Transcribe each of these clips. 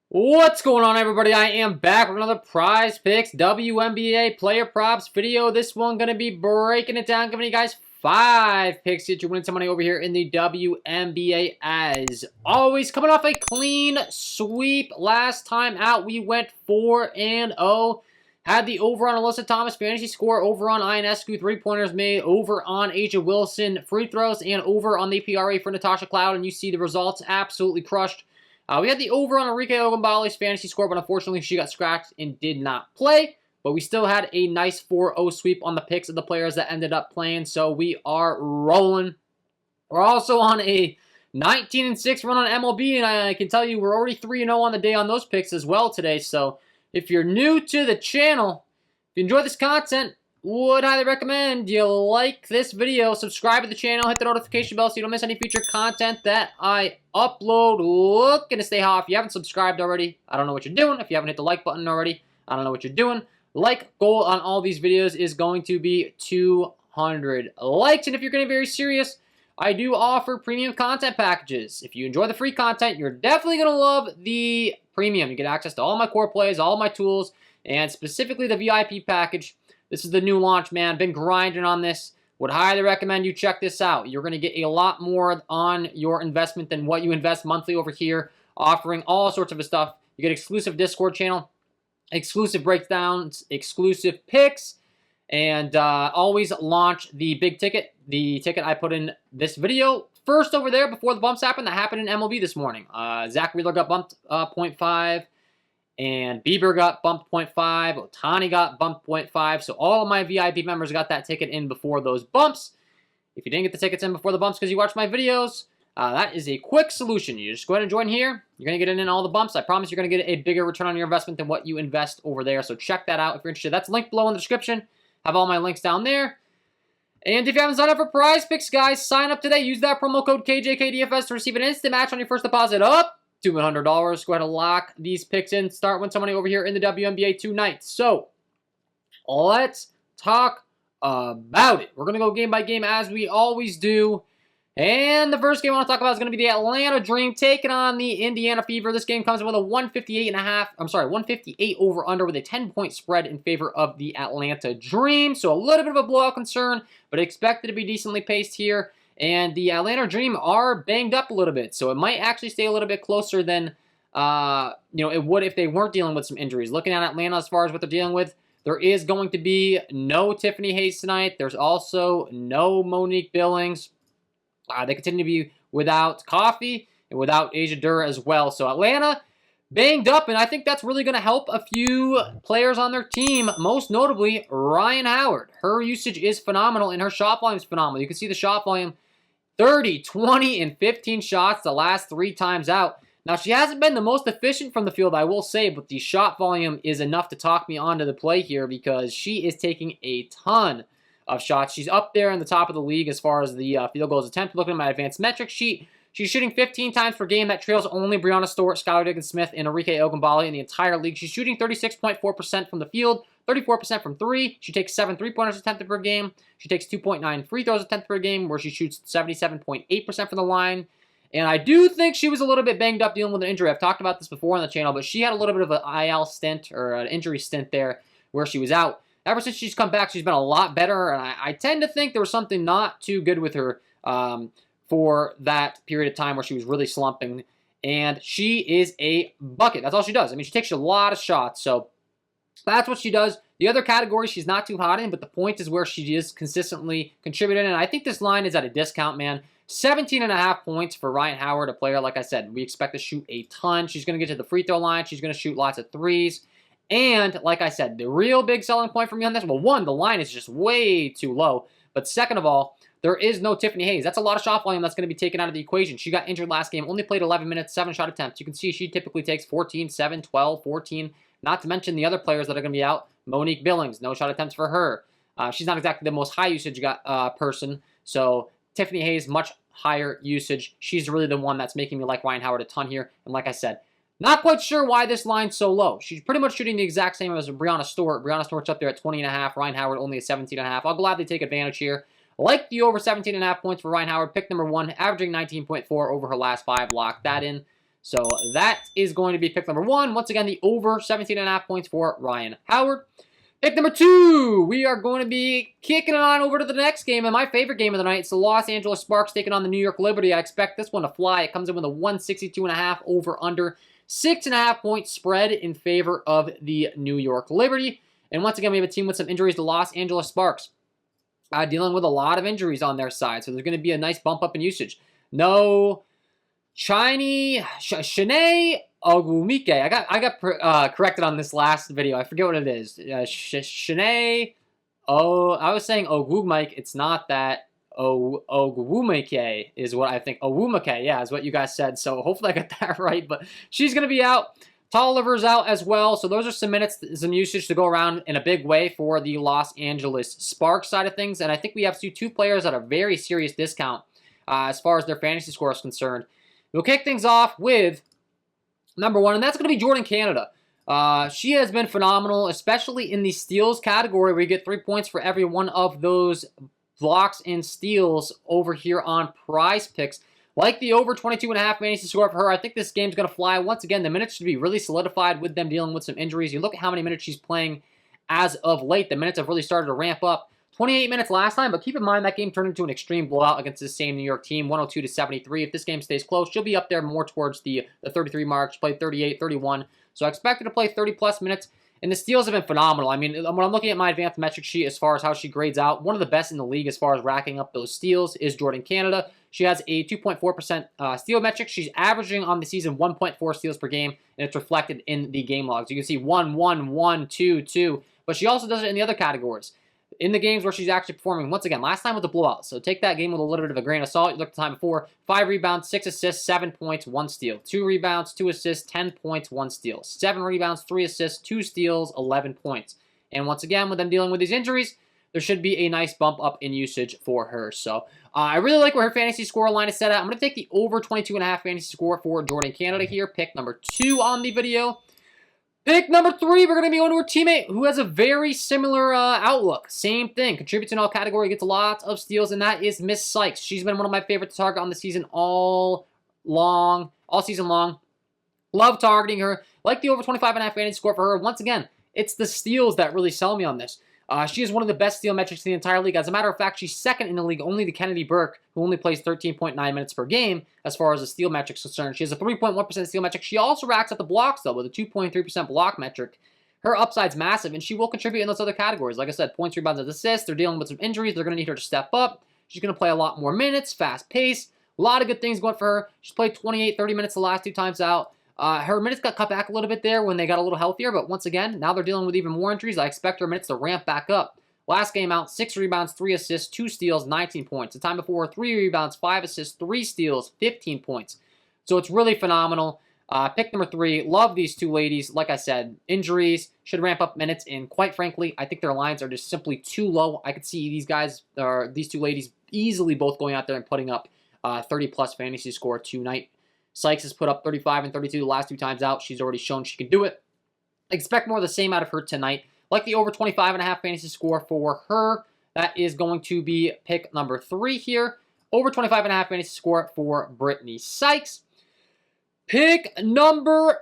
What's going on, everybody? I am back with another Prizepicks WNBA player props video. This one going to be breaking it down, giving you guys 5 picks to get you winning some money over here in the WNBA. As always, coming off a clean sweep last time out, we went 4-0. Had the over on Alyssa Thomas fantasy score, over on Ionescu 3-pointers made, over on Asia Wilson free throws, and over on the PRA for Natasha Cloud. And you see the results absolutely crushed. We had the over on Enrique Ogunbowale's fantasy score, but unfortunately she got scratched and did not play. But we still had a nice 4-0 sweep on the picks of the players that ended up playing, so we are rolling. We're also on a 19-6 run on MLB, and I can tell you we're already 3-0 on the day on those picks as well today. So if you're new to the channel, if you enjoy this content, would highly recommend you like this video, subscribe to the channel, hit the notification bell so you don't miss any future content that I upload. Looking to stay hot. If you haven't subscribed already, I don't know what you're doing. If you haven't hit the like button already, I don't know what you're doing. Like goal on all these videos is going to be 200 likes. And if you're getting very serious, I do offer premium content packages. If you enjoy the free content, you're definitely going to love the premium. You get access to all my core plays, all my tools, and specifically the VIP package. This is the new launch, man. Been grinding on this. Would highly recommend you check this out. You're going to get a lot more on your investment than what you invest monthly over here, offering all sorts of stuff. You get exclusive Discord channel, exclusive breakdowns, exclusive picks, and always launch the big ticket, the ticket I put in this video first over there before the bumps happened. That happened in MLB this morning. Zach Wheeler got bumped 0.5. And Bieber got bumped 0.5. Otani got bumped 0.5. So all of my VIP members got that ticket in before those bumps. If you didn't get the tickets in before the bumps because you watched my videos, that is a quick solution. You just go ahead and join here. You're going to get in all the bumps. I promise you're going to get a bigger return on your investment than what you invest over there. So check that out if you're interested. That's linked below in the description. Have all my links down there. And if you haven't signed up for Prizepicks, guys, sign up today. Use that promo code KJK DFS to receive an instant match on your first deposit up to $100. Go ahead and lock these picks in. Start with somebody over here in the WNBA tonight. So let's talk about it. We're going to go game by game as we always do. And the first game I want to talk about is going to be the Atlanta Dream taking on the Indiana Fever. This game comes in with a 158 over-under with a 10-point spread in favor of the Atlanta Dream. So a little bit of a blowout concern, but expected to be decently paced here. And the Atlanta Dream are banged up a little bit, so it might actually stay a little bit closer than it would if they weren't dealing with some injuries. Looking at Atlanta as far as what they're dealing with, there is going to be no Tiffany Hayes tonight. There's also no Monique Billings. They continue to be without Coffee and without Asia Dur as well. So Atlanta banged up, and I think that's really going to help a few players on their team, most notably Ryan Howard. Her usage is phenomenal, and her shot volume is phenomenal. You can see the shot volume. 30, 20, and 15 shots the last 3 times out. Now, she hasn't been the most efficient from the field, I will say, but the shot volume is enough to talk me onto the play here because she is taking a ton of shots. She's up there in the top of the league as far as the field goals attempt. Looking at my advanced metrics sheet, she's shooting 15 times per game. That trails only Brianna Stewart, Skylar Diggins-Smith, and Enrique Ogunbowale in the entire league. She's shooting 36.4% from the field, 34% from 3. She takes 7 3-pointers attempted per game. She takes 2.9 free throws attempted per game, where she shoots 77.8% from the line. And I do think she was a little bit banged up dealing with an injury. I've talked about this before on the channel, but she had a little bit of an IL stint or an injury stint there where she was out. Ever since she's come back, she's been a lot better, and I tend to think there was something not too good with her for that period of time where she was really slumping. And she is a bucket. That's all she does. I mean, she takes a lot of shots, so that's what she does. The other category she's not too hot in, but the point is where she is consistently contributing. And I think this line is at a discount, man. 17.5 points for Ryan Howard, a player, like I said, we expect to shoot a ton. She's going to get to the free throw line. She's going to shoot lots of threes. And like I said, the real big selling point for me on this, well, one, the line is just way too low. But second of all, there is no Tiffany Hayes. That's a lot of shot volume that's going to be taken out of the equation. She got injured last game, only played 11 minutes, 7 shot attempts. You can see she typically takes 14, 7, 12, 14. Not to mention the other players that are going to be out. Monique Billings, no shot attempts for her. She's not exactly the most high usage person. So Tiffany Hayes, much higher usage. She's really the one that's making me like Ryan Howard a ton here. And like I said, not quite sure why this line's so low. She's pretty much shooting the exact same as Brianna Stewart. Brianna Stewart's up there at 20.5. Ryan Howard only at 17.5. I'll gladly take advantage here. I like the over 17.5 points for Ryan Howard. Pick number 1, averaging 19.4 over her last 5. Lock that in. So that is going to be pick number 1. Once again, the over 17.5 points for Ryan Howard. Pick number 2, we are going to be kicking it on over to the next game, and my favorite game of the night. It's the Los Angeles Sparks taking on the New York Liberty. I expect this one to fly. It comes in with a 162.5 over under 6.5 point spread in favor of the New York Liberty. And once again, we have a team with some injuries, the Los Angeles Sparks, dealing with a lot of injuries on their side. So there's going to be a nice bump up in usage. No Shanae Ogwumike. I got corrected on this last video. I forget what it is. Shanae. Oh, I was saying Ogwumike. It's not that. Ogwumike is what I think. Ogwumike, yeah, is what you guys said. So hopefully I got that right. But she's going to be out. Tolliver's out as well. So those are some minutes, some usage to go around in a big way for the Los Angeles Sparks side of things. And I think we have two players at a very serious discount as far as their fantasy score is concerned. We'll kick things off with number 1, and that's going to be Jordan Canada. She has been phenomenal, especially in the steals category where you get 3 points for every one of those blocks and steals over here on Prizepicks. Like the over 22.5 fantasy score for her, I think this game's going to fly. Once again, the minutes should be really solidified with them dealing with some injuries. You look at how many minutes she's playing as of late. The minutes have really started to ramp up. 28 minutes last time, but keep in mind that game turned into an extreme blowout against the same New York team, 102-73. If this game stays close, she'll be up there more towards the 33 mark. She played 38, 31. So I expect her to play 30-plus minutes. And the steals have been phenomenal. I mean, when I'm looking at my advanced metric sheet as far as how she grades out, one of the best in the league as far as racking up those steals is Jordan Canada. She has a 2.4% steal metric. She's averaging on the season 1.4 steals per game, and it's reflected in the game logs. You can see 1, 1, 1, 2, 2. But she also does it in the other categories. In the games where she's actually performing, once again, last time was a blowout, so take that game with a little bit of a grain of salt. You looked at the time before, 5 rebounds, 6 assists, 7 points, 1 steal. 2 rebounds, 2 assists, 10 points, 1 steal. 7 rebounds, 3 assists, 2 steals, 11 points. And once again, with them dealing with these injuries, there should be a nice bump up in usage for her. So I really like where her fantasy score line is set at. I'm going to take the over 22.5 fantasy score for Jordan Canada here. Pick number 2 on the video. Pick number 3, we're going to be going to her teammate who has a very similar outlook. Same thing, contributes in all category, gets lots of steals, and that is Miss Sykes. She's been one of my favorite to target on the season all season long. Love targeting her. Like the over 25.5 fantasy score for her. Once again, it's the steals that really sell me on this. She is one of the best steal metrics in the entire league. As a matter of fact, she's second in the league, only to Kennedy Burke, who only plays 13.9 minutes per game as far as the steal metrics concerned. She has a 3.1% steal metric. She also racks up the blocks, though, with a 2.3% block metric. Her upside's massive, and she will contribute in those other categories. Like I said, points, rebounds, and assists. They're dealing with some injuries. They're going to need her to step up. She's going to play a lot more minutes, fast pace. A lot of good things going for her. She's played 28, 30 minutes the last 2 times out. Her minutes got cut back a little bit there when they got a little healthier, but once again, now they're dealing with even more injuries. I expect her minutes to ramp back up. Last game out, 6 rebounds, 3 assists, 2 steals, 19 points. The time before, 3 rebounds, 5 assists, 3 steals, 15 points. So it's really phenomenal. Pick number 3, love these 2 ladies. Like I said, injuries should ramp up minutes, and quite frankly, I think their lines are just simply too low. I could see these guys, or these 2 ladies, easily both going out there and putting up 30-plus fantasy score tonight. Sykes has put up 35 and 32 the last 2 times out. She's already shown she can do it. Expect more of the same out of her tonight. Like the over 25.5 fantasy score for her. That is going to be pick number 3 here. Over 25.5 fantasy score for Brittany Sykes. Pick number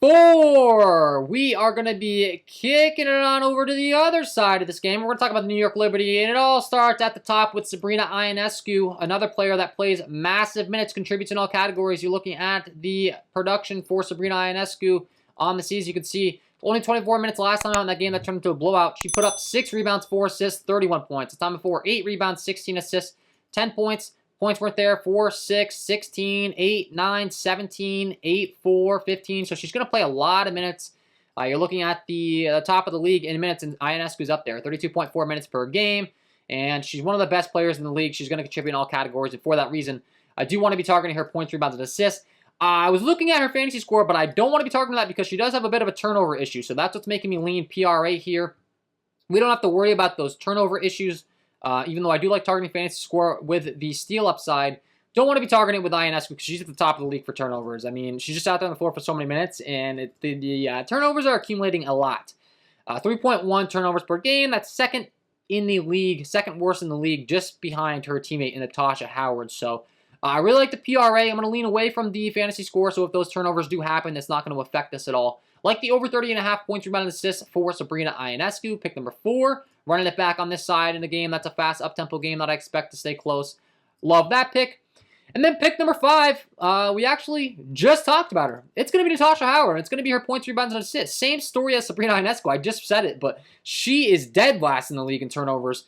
4. We are going to be kicking it on over to the other side of this game. We're going to talk about the New York Liberty, and it all starts at the top with Sabrina Ionescu, another player that plays massive minutes, contributes in all categories. You're looking at the production for Sabrina Ionescu on the season. You can see only 24 minutes last time out in that game that turned into a blowout. She put up 6 rebounds, 4 assists, 31 points. The time before, 8 rebounds, 16 assists, 10 points. Points weren't there, 4, 6, 16, 8, 9, 17, 8, 4, 15. So she's going to play a lot of minutes. You're looking at the top of the league in minutes, and Ionescu's up there, 32.4 minutes per game. And she's one of the best players in the league. She's going to contribute in all categories, and for that reason, I do want to be targeting her points, rebounds, and assists. I was looking at her fantasy score, but I don't want to be targeting that because she does have a bit of a turnover issue. So that's what's making me lean PRA here. We don't have to worry about those turnover issues, even though I do like targeting fantasy score with the steal upside. Don't want to be targeting it with Ionescu because she's at the top of the league for turnovers. I mean, she's just out there on the floor for so many minutes, and the turnovers are accumulating a lot. 3.1 turnovers per game. That's second in the league, second worst in the league, just behind her teammate Natasha Howard. So I really like the PRA. I'm going to lean away from the fantasy score, so if those turnovers do happen, that's not going to affect us at all. Like the over 30.5 points, rebound, and assists for Sabrina Ionescu. Pick number 4. Running it back on this side in the game. That's a fast, up-tempo game that I expect to stay close. Love that pick. And then pick number 5, we actually just talked about her. It's going to be Natasha Howard. It's going to be her points, rebounds, and assists. Same story as Sabrina Ionescu. I just said it, but she is dead last in the league in turnovers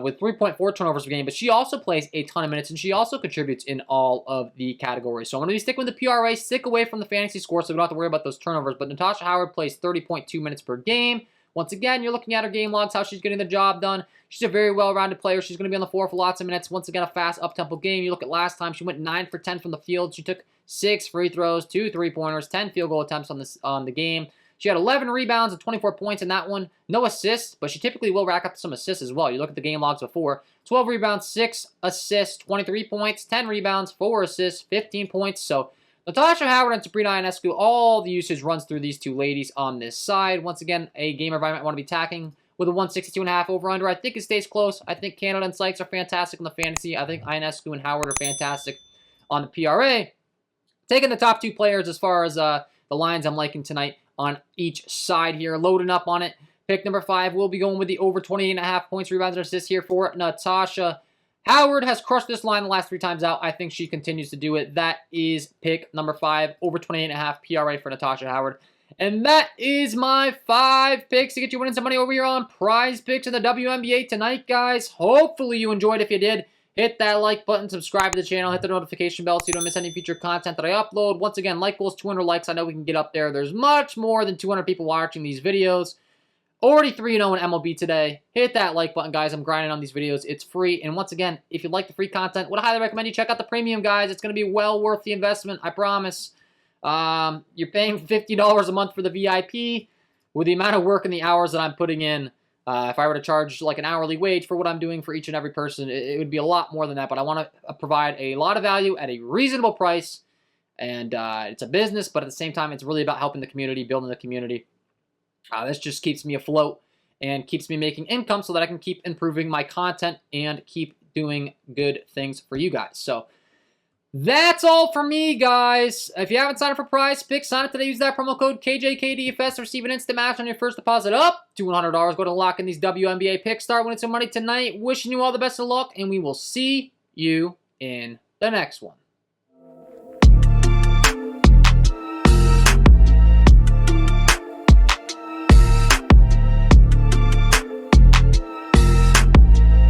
with 3.4 turnovers per game. But she also plays a ton of minutes, and she also contributes in all of the categories. So I'm going to be sticking with the PRA, stick away from the fantasy score so we don't have to worry about those turnovers. But Natasha Howard plays 30.2 minutes per game. Once again, you're looking at her game logs, how she's getting the job done. She's a very well-rounded player. She's going to be on the floor for lots of minutes. Once again, a fast, up-tempo game. You look at last time, she went 9 for 10 from the field. She took 6 free throws, 2 3-pointers, 10 field goal attempts on the game. She had 11 rebounds and 24 points in that one. No assists, but she typically will rack up some assists as well. You look at the game logs before. 12 rebounds, 6 assists, 23 points, 10 rebounds, 4 assists, 15 points. So Natasha Howard and Sabrina Ionescu, all the usage runs through these two ladies on this side. Once again, a game environment I want to be attacking with a 162.5 over-under. I think it stays close. I think Canada and Sykes are fantastic on the fantasy. I think Ionescu and Howard are fantastic on the PRA. Taking the top 2 players as far as the lines I'm liking tonight on each side here. Loading up on it. Pick number 5, we'll be going with the over 28.5 points, rebounds, and assists here for Natasha Howard. Has crushed this line the last 3 times out. I think she continues to do it. That is pick number 5, over 28.5 PRA for Natasha Howard. And that is my 5 picks to get you winning some money over here on Prize Picks in the WNBA tonight, guys. Hopefully you enjoyed. If you did, hit that like button, subscribe to the channel, hit the notification bell so you don't miss any future content that I upload. Once again, like goals 200 likes. I know we can get up there. There's much more than 200 people watching these videos. Already 3-0 in MLB today. Hit that like button, guys. I'm grinding on these videos. It's free. And once again, if you like the free content, would highly recommend you check out the premium, guys. It's going to be well worth the investment. I promise. You're paying $50 a month for the VIP. With the amount of work and the hours that I'm putting in, if I were to charge like an hourly wage for what I'm doing for each and every person, it would be a lot more than that. But I want to provide a lot of value at a reasonable price. And it's a business, but at the same time, it's really about helping the community, building the community. This just keeps me afloat and keeps me making income so that I can keep improving my content and keep doing good things for you guys. So that's all for me, guys. If you haven't signed up for Prize Picks, sign up today. Use that promo code KJK DFS to receive an instant match on your first deposit up to $100. Go to lock in these WNBA picks. Start winning some money tonight. Wishing you all the best of luck, and we will see you in the next one.